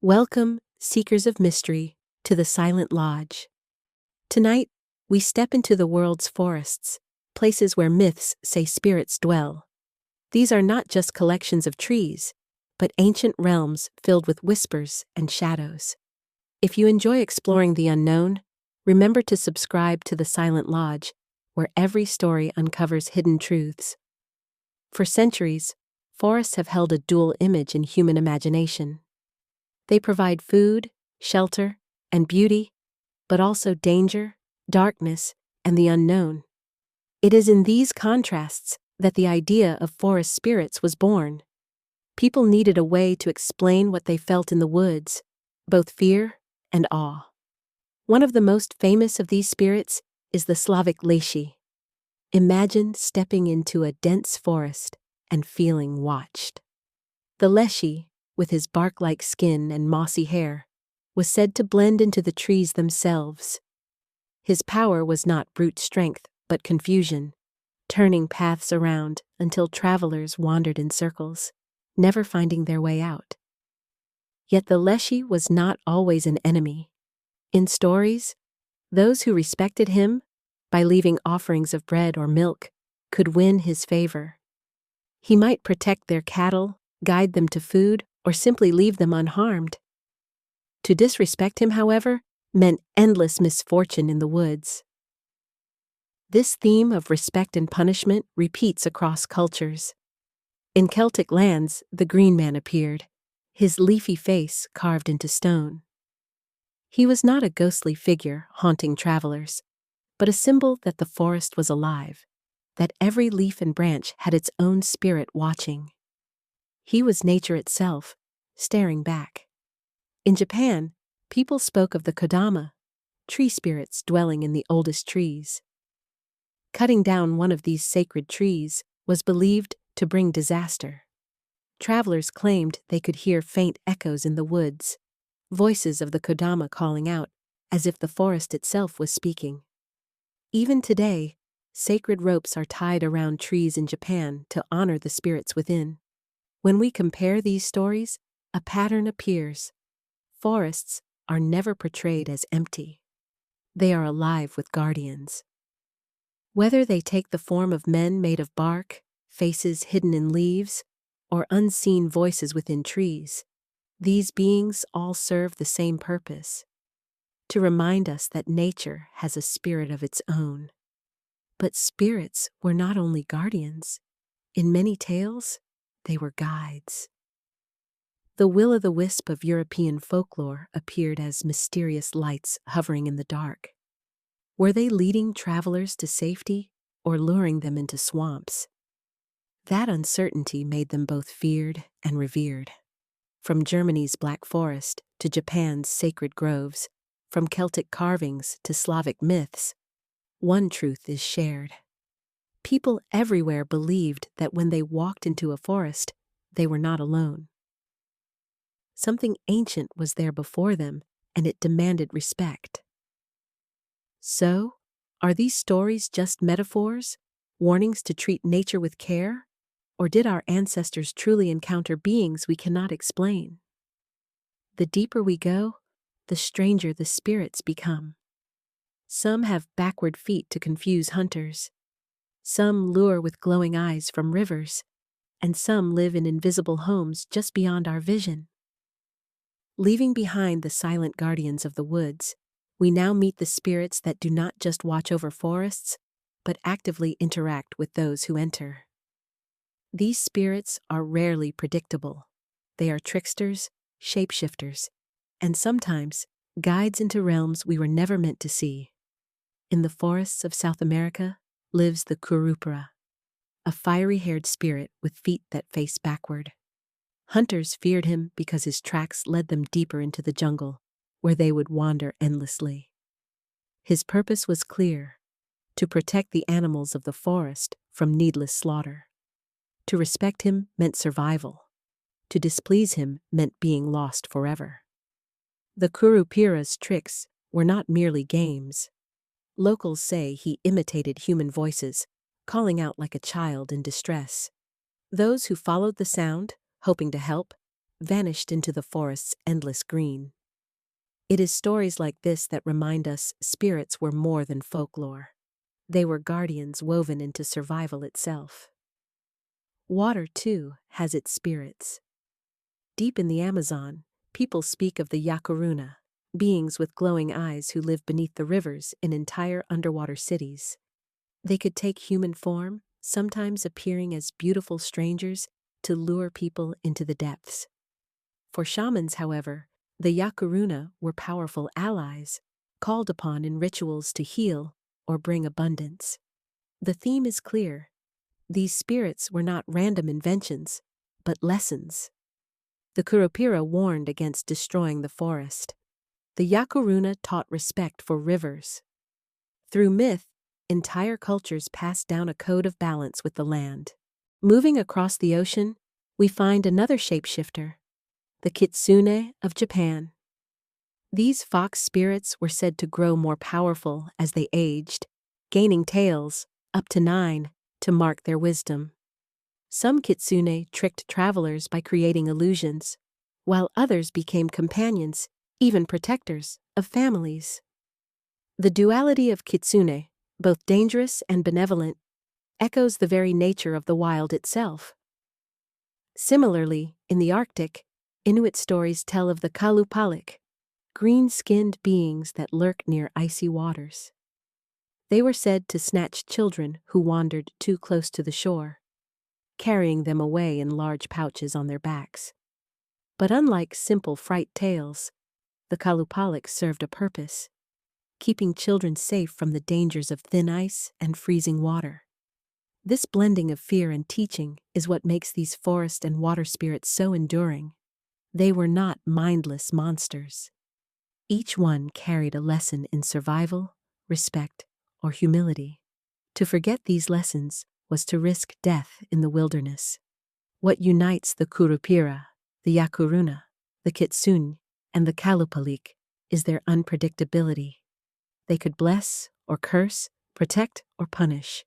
Welcome, seekers of mystery, to the Silent Lodge. Tonight, we step into the world's forests, places where myths say spirits dwell. These are not just collections of trees, but ancient realms filled with whispers and shadows. If you enjoy exploring the unknown, remember to subscribe to the Silent Lodge, where every story uncovers hidden truths. For centuries, forests have held a dual image in human imagination. They provide food, shelter, and beauty, but also danger, darkness, and the unknown. It is in these contrasts that the idea of forest spirits was born. People needed a way to explain what they felt in the woods, both fear and awe. One of the most famous of these spirits is the Slavic leshy. Imagine stepping into a dense forest and feeling watched. The leshy, with his bark-like skin and mossy hair, was said to blend into the trees themselves. His power was not brute strength, but confusion, turning paths around until travelers wandered in circles, never finding their way out. Yet the leshy was not always an enemy. In stories, those who respected him, by leaving offerings of bread or milk, could win his favor. He might protect their cattle, guide them to food, or simply leave them unharmed. To disrespect him, however, meant endless misfortune in the woods. This theme of respect and punishment repeats across cultures. In Celtic lands, the Green Man appeared, his leafy face carved into stone. He was not a ghostly figure haunting travelers, but a symbol that the forest was alive, that every leaf and branch had its own spirit watching. He was nature itself, staring back. In Japan, people spoke of the kodama, tree spirits dwelling in the oldest trees. Cutting down one of these sacred trees was believed to bring disaster. Travelers claimed they could hear faint echoes in the woods, voices of the kodama calling out, as if the forest itself was speaking. Even today, sacred ropes are tied around trees in Japan to honor the spirits within. When we compare these stories, a pattern appears. Forests are never portrayed as empty. They are alive with guardians. Whether they take the form of men made of bark, faces hidden in leaves, or unseen voices within trees, these beings all serve the same purpose: to remind us that nature has a spirit of its own. But spirits were not only guardians. In many tales, they were guides. The will-o'-the-wisp of European folklore appeared as mysterious lights hovering in the dark. Were they leading travelers to safety or luring them into swamps? That uncertainty made them both feared and revered. From Germany's Black Forest to Japan's sacred groves, from Celtic carvings to Slavic myths, one truth is shared. People everywhere believed that when they walked into a forest, they were not alone. Something ancient was there before them, and it demanded respect. So, are these stories just metaphors, warnings to treat nature with care? Or did our ancestors truly encounter beings we cannot explain? The deeper we go, the stranger the spirits become. Some have backward feet to confuse hunters. Some lure with glowing eyes from rivers, and some live in invisible homes just beyond our vision. Leaving behind the silent guardians of the woods, we now meet the spirits that do not just watch over forests, but actively interact with those who enter. These spirits are rarely predictable. They are tricksters, shapeshifters, and sometimes guides into realms we were never meant to see. In the forests of South America lives the curupira, a fiery-haired spirit with feet that face backward. Hunters feared him because his tracks led them deeper into the jungle, where they would wander endlessly. His purpose was clear: to protect the animals of the forest from needless slaughter. To respect him meant survival. To displease him meant being lost forever. The curupira's tricks were not merely games. Locals say he imitated human voices, calling out like a child in distress. Those who followed the sound, hoping to help, vanished into the forest's endless green. It is stories like this that remind us spirits were more than folklore. They were guardians woven into survival itself. Water, too, has its spirits. Deep in the Amazon, people speak of the Yakuruna, beings with glowing eyes who live beneath the rivers in entire underwater cities. They could take human form, sometimes appearing as beautiful strangers, to lure people into the depths. For shamans, however, the Yakuruna were powerful allies, called upon in rituals to heal or bring abundance. The theme is clear. These spirits were not random inventions, but lessons. The Kurupira warned against destroying the forest. The Yakuruna taught respect for rivers. Through myth, entire cultures passed down a code of balance with the land. Moving across the ocean, we find another shapeshifter, the Kitsune of Japan. These fox spirits were said to grow more powerful as they aged, gaining tails, up to 9, to mark their wisdom. Some kitsune tricked travelers by creating illusions, while others became companions, even protectors, of families. The duality of kitsune, both dangerous and benevolent, echoes the very nature of the wild itself. Similarly, in the Arctic, Inuit stories tell of the kalupalik, green-skinned beings that lurk near icy waters. They were said to snatch children who wandered too close to the shore, carrying them away in large pouches on their backs. But unlike simple fright tales, the kalupalik served a purpose, keeping children safe from the dangers of thin ice and freezing water. This blending of fear and teaching is what makes these forest and water spirits so enduring. They were not mindless monsters. Each one carried a lesson in survival, respect, or humility. To forget these lessons was to risk death in the wilderness. What unites the Kurupira, the Yakuruna, the Kitsune, and the Kalupalik is their unpredictability. They could bless or curse, protect or punish.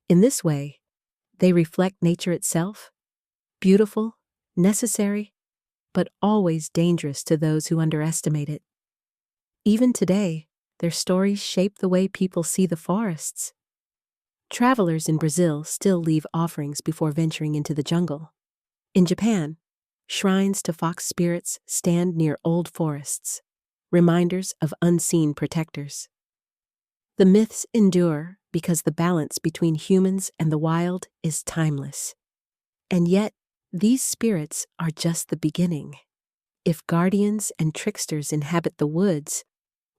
In this way, they reflect nature itself, beautiful, necessary, but always dangerous to those who underestimate it. Even today, their stories shape the way people see the forests. Travelers in Brazil still leave offerings before venturing into the jungle. In Japan, shrines to fox spirits stand near old forests, reminders of unseen protectors. The myths endure because the balance between humans and the wild is timeless. And yet, these spirits are just the beginning. If guardians and tricksters inhabit the woods,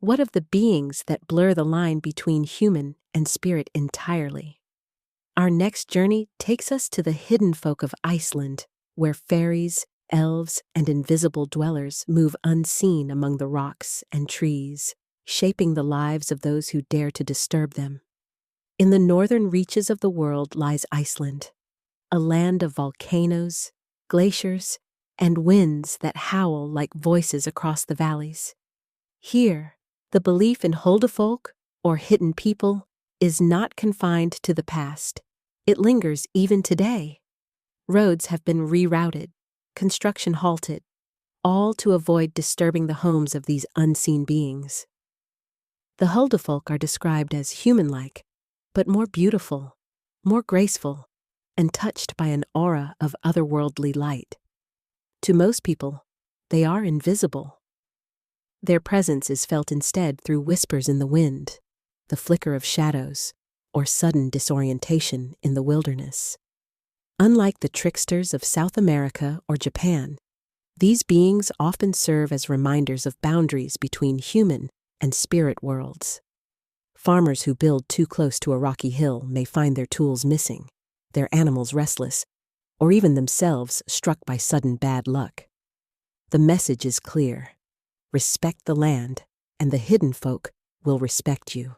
what of the beings that blur the line between human and spirit entirely? Our next journey takes us to the hidden folk of Iceland, where fairies, elves, and invisible dwellers move unseen among the rocks and trees, shaping the lives of those who dare to disturb them. In the northern reaches of the world lies Iceland, a land of volcanoes, glaciers, and winds that howl like voices across the valleys. Here, the belief in Huldufolk, or hidden people, is not confined to the past. It lingers even today. Roads have been rerouted, construction halted, all to avoid disturbing the homes of these unseen beings. The Huldufolk are described as human-like, but more beautiful, more graceful, and touched by an aura of otherworldly light. To most people, they are invisible. Their presence is felt instead through whispers in the wind, the flicker of shadows, or sudden disorientation in the wilderness. Unlike the tricksters of South America or Japan, these beings often serve as reminders of boundaries between human and spirit worlds. Farmers who build too close to a rocky hill may find their tools missing, their animals restless, or even themselves struck by sudden bad luck. The message is clear. Respect the land, and the hidden folk will respect you.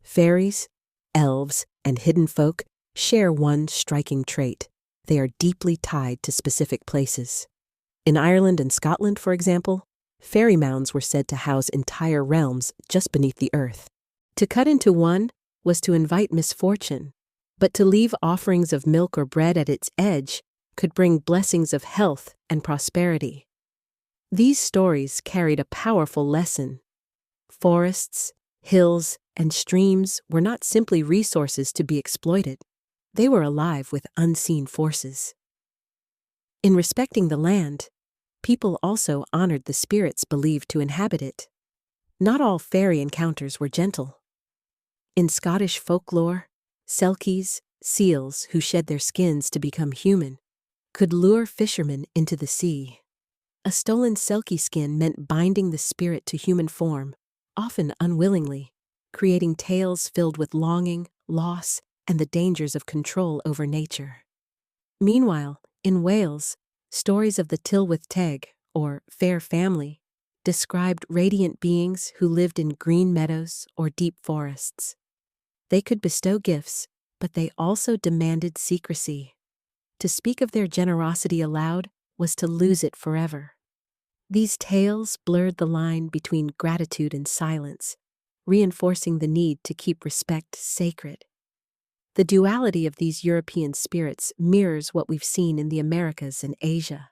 Fairies, elves, and hidden folk share one striking trait. They are deeply tied to specific places. In Ireland and Scotland, for example, fairy mounds were said to house entire realms just beneath the earth. To cut into one was to invite misfortune, but to leave offerings of milk or bread at its edge could bring blessings of health and prosperity. These stories carried a powerful lesson. Forests, hills, and streams were not simply resources to be exploited. They were alive with unseen forces. In respecting the land, people also honored the spirits believed to inhabit it. Not all fairy encounters were gentle. In Scottish folklore, selkies, seals who shed their skins to become human, could lure fishermen into the sea. A stolen selkie skin meant binding the spirit to human form, often unwillingly, creating tales filled with longing, loss, and the dangers of control over nature. Meanwhile, in Wales, stories of the Tylwyth Teg, or fair family, described radiant beings who lived in green meadows or deep forests. They could bestow gifts, but they also demanded secrecy. To speak of their generosity aloud was to lose it forever. These tales blurred the line between gratitude and silence, reinforcing the need to keep respect sacred. The duality of these European spirits mirrors what we've seen in the Americas and Asia.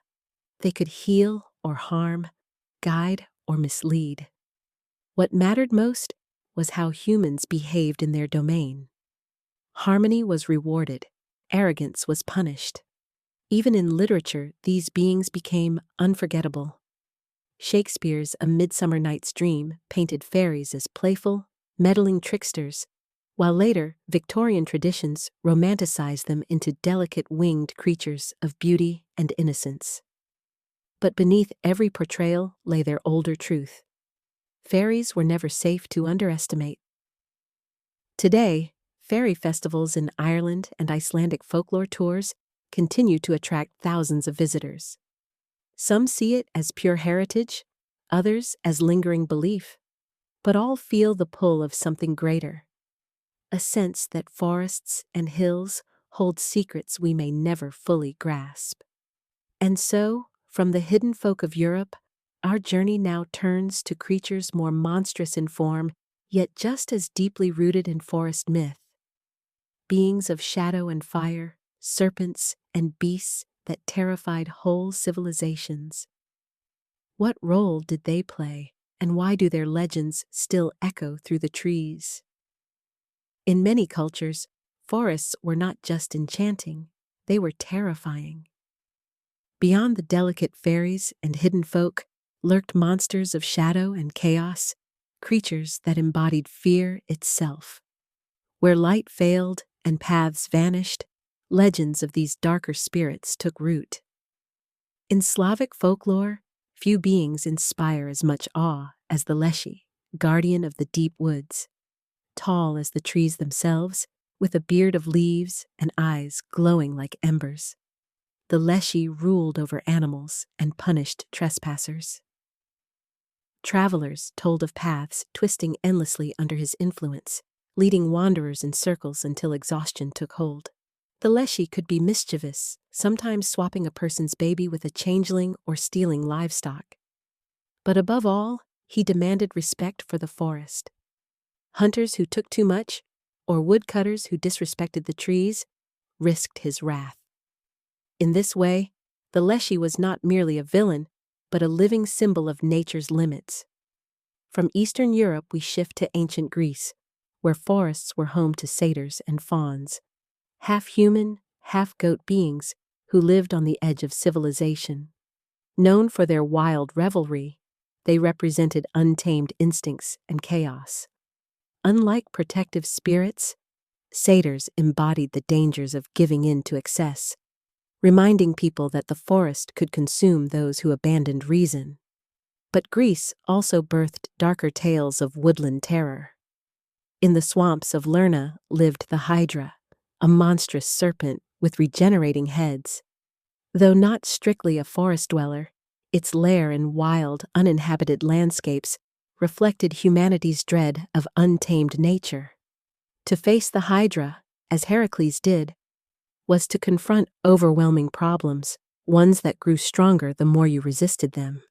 They could heal or harm, guide or mislead. What mattered most was how humans behaved in their domain. Harmony was rewarded, arrogance was punished. Even in literature, these beings became unforgettable. Shakespeare's A Midsummer Night's Dream painted fairies as playful, meddling tricksters, while later Victorian traditions romanticized them into delicate winged creatures of beauty and innocence. But beneath every portrayal lay their older truth. Fairies were never safe to underestimate. Today, fairy festivals in Ireland and Icelandic folklore tours continue to attract thousands of visitors. Some see it as pure heritage, others as lingering belief, but all feel the pull of something greater. A sense that forests and hills hold secrets we may never fully grasp. And so, from the hidden folk of Europe, our journey now turns to creatures more monstrous in form, yet just as deeply rooted in forest myth. Beings of shadow and fire, serpents and beasts that terrified whole civilizations. What role did they play, and why do their legends still echo through the trees? In many cultures, forests were not just enchanting, they were terrifying. Beyond the delicate fairies and hidden folk lurked monsters of shadow and chaos, creatures that embodied fear itself. Where light failed and paths vanished, legends of these darker spirits took root. In Slavic folklore, few beings inspire as much awe as the Leshy, guardian of the deep woods. Tall as the trees themselves, with a beard of leaves and eyes glowing like embers. The Leshy ruled over animals and punished trespassers. Travelers told of paths twisting endlessly under his influence, leading wanderers in circles until exhaustion took hold. The Leshy could be mischievous, sometimes swapping a person's baby with a changeling or stealing livestock. But above all, he demanded respect for the forest. Hunters who took too much, or woodcutters who disrespected the trees, risked his wrath. In this way, the Leshy was not merely a villain, but a living symbol of nature's limits. From Eastern Europe we shift to ancient Greece, where forests were home to satyrs and fauns, half-human, half-goat beings who lived on the edge of civilization. Known for their wild revelry, they represented untamed instincts and chaos. Unlike protective spirits, satyrs embodied the dangers of giving in to excess, reminding people that the forest could consume those who abandoned reason. But Greece also birthed darker tales of woodland terror. In the swamps of Lerna lived the Hydra, a monstrous serpent with regenerating heads. Though not strictly a forest dweller, its lair in wild, uninhabited landscapes reflected humanity's dread of untamed nature. To face the Hydra, as Heracles did, was to confront overwhelming problems, ones that grew stronger the more you resisted them.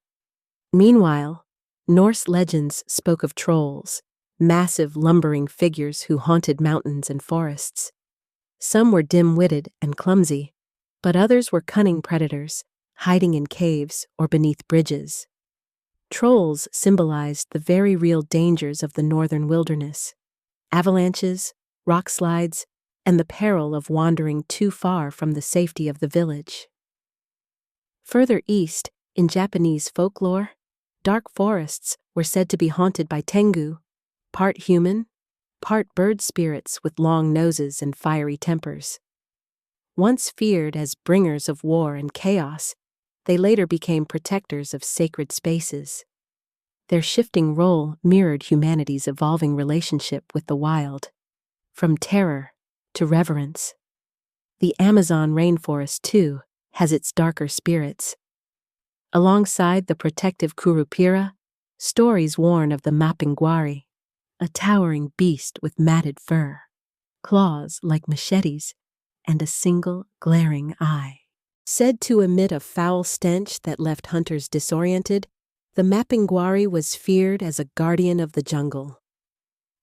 Meanwhile, Norse legends spoke of trolls, massive lumbering figures who haunted mountains and forests. Some were dim-witted and clumsy, but others were cunning predators, hiding in caves or beneath bridges. Trolls symbolized the very real dangers of the northern wilderness: avalanches, rock slides, and the peril of wandering too far from the safety of the village. Further east, in Japanese folklore, dark forests were said to be haunted by tengu, part human, part bird spirits with long noses and fiery tempers. Once feared as bringers of war and chaos, they later became protectors of sacred spaces. Their shifting role mirrored humanity's evolving relationship with the wild, from terror to reverence. The Amazon rainforest, too, has its darker spirits. Alongside the protective Curupira, stories warn of the Mapinguari, a towering beast with matted fur, claws like machetes, and a single glaring eye. Said to emit a foul stench that left hunters disoriented, the Mapinguari was feared as a guardian of the jungle.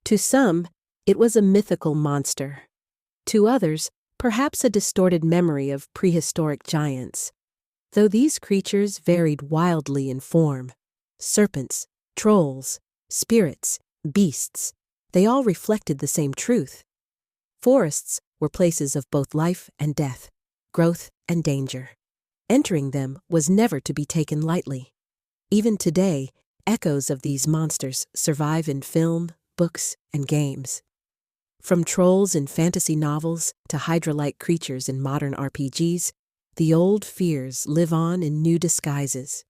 To some, it was a mythical monster. To others, perhaps a distorted memory of prehistoric giants. Though these creatures varied wildly in form, serpents, trolls, spirits, beasts, they all reflected the same truth. Forests were places of both life and death, growth and danger. Entering them was never to be taken lightly. Even today, echoes of these monsters survive in film, books, and games. From trolls in fantasy novels to Hydra-like creatures in modern RPGs, the old fears live on in new disguises.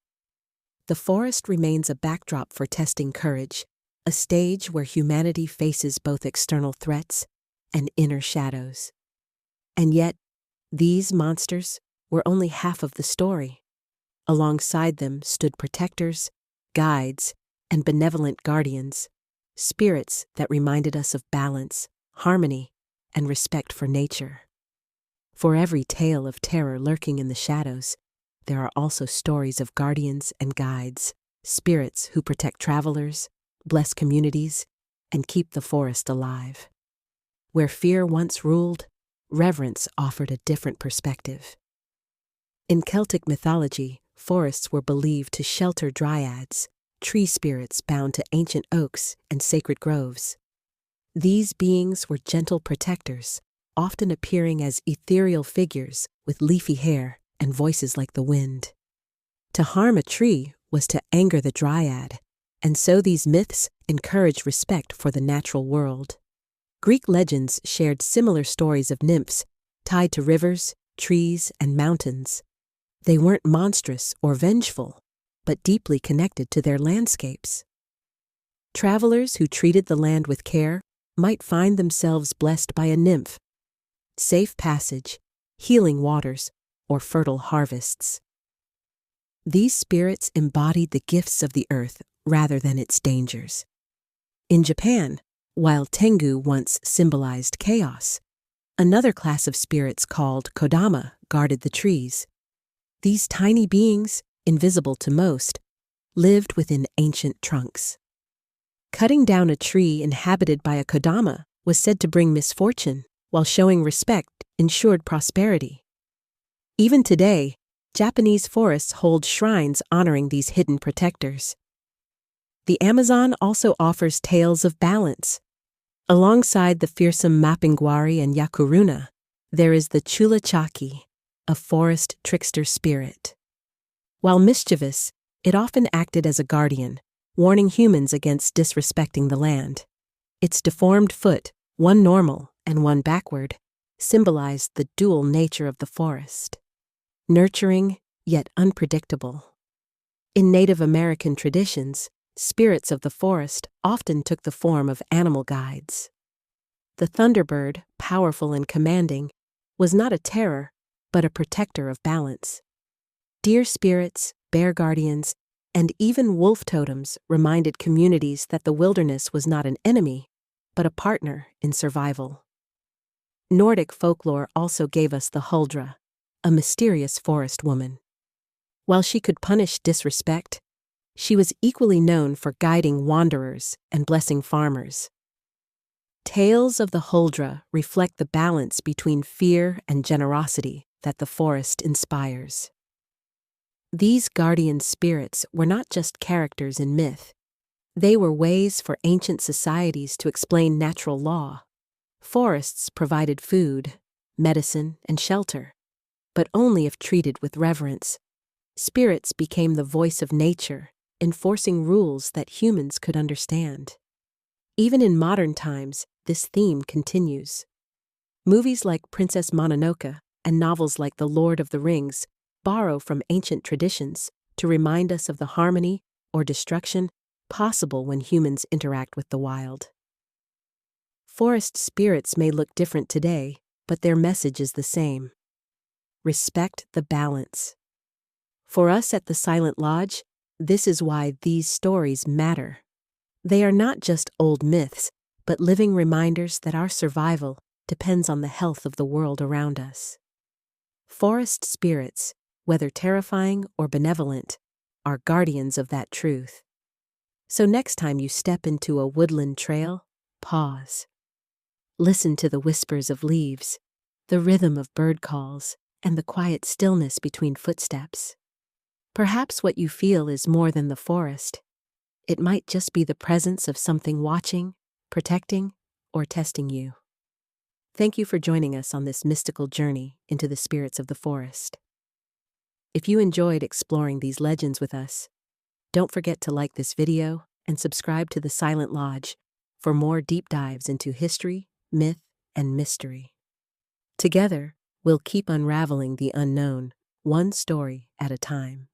The forest remains a backdrop for testing courage, a stage where humanity faces both external threats and inner shadows. And yet, these monsters were only half of the story. Alongside them stood protectors, guides, and benevolent guardians, spirits that reminded us of balance, harmony, and respect for nature. For every tale of terror lurking in the shadows, there are also stories of guardians and guides, spirits who protect travelers, bless communities, and keep the forest alive. Where fear once ruled, reverence offered a different perspective. In Celtic mythology, forests were believed to shelter dryads, tree spirits bound to ancient oaks and sacred groves. These beings were gentle protectors, often appearing as ethereal figures with leafy hair and voices like the wind. To harm a tree was to anger the dryad, and so these myths encouraged respect for the natural world. Greek legends shared similar stories of nymphs tied to rivers, trees, and mountains. They weren't monstrous or vengeful, but deeply connected to their landscapes. Travelers who treated the land with care might find themselves blessed by a nymph, safe passage, healing waters, or fertile harvests. These spirits embodied the gifts of the earth rather than its dangers. In Japan, while tengu once symbolized chaos, another class of spirits called kodama guarded the trees. These tiny beings, invisible to most, lived within ancient trunks. Cutting down a tree inhabited by a kodama was said to bring misfortune, while showing respect ensured prosperity. Even today, Japanese forests hold shrines honoring these hidden protectors. The Amazon also offers tales of balance. Alongside the fearsome Mapinguari and Yakuruna, there is the Chulachaki, a forest trickster spirit. While mischievous, it often acted as a guardian, warning humans against disrespecting the land. Its deformed foot, one normal and one backward, symbolized the dual nature of the forest, nurturing yet unpredictable. In Native American traditions, spirits of the forest often took the form of animal guides. The thunderbird, powerful and commanding, was not a terror, but a protector of balance. Deer spirits, bear guardians, and even wolf totems reminded communities that the wilderness was not an enemy, but a partner in survival. Nordic folklore also gave us the Huldra, a mysterious forest woman. While she could punish disrespect, she was equally known for guiding wanderers and blessing farmers. Tales of the Huldra reflect the balance between fear and generosity, that the forest inspires. These guardian spirits were not just characters in myth. They were ways for ancient societies to explain natural law. Forests provided food, medicine, and shelter, but only if treated with reverence. Spirits became the voice of nature, enforcing rules that humans could understand. Even in modern times, this theme continues. Movies like Princess Mononoke and novels like The Lord of the Rings borrow from ancient traditions to remind us of the harmony or destruction possible when humans interact with the wild. Forest spirits may look different today, but their message is the same. Respect the balance. For us at the Silent Lodge, this is why these stories matter. They are not just old myths, but living reminders that our survival depends on the health of the world around us. Forest spirits, whether terrifying or benevolent, are guardians of that truth. So next time you step into a woodland trail, pause. Listen to the whispers of leaves, the rhythm of bird calls, and the quiet stillness between footsteps. Perhaps what you feel is more than the forest. It might just be the presence of something watching, protecting, or testing you. Thank you for joining us on this mystical journey into the spirits of the forest. If you enjoyed exploring these legends with us, don't forget to like this video and subscribe to the Silent Lodge for more deep dives into history, myth, and mystery. Together, we'll keep unraveling the unknown, one story at a time.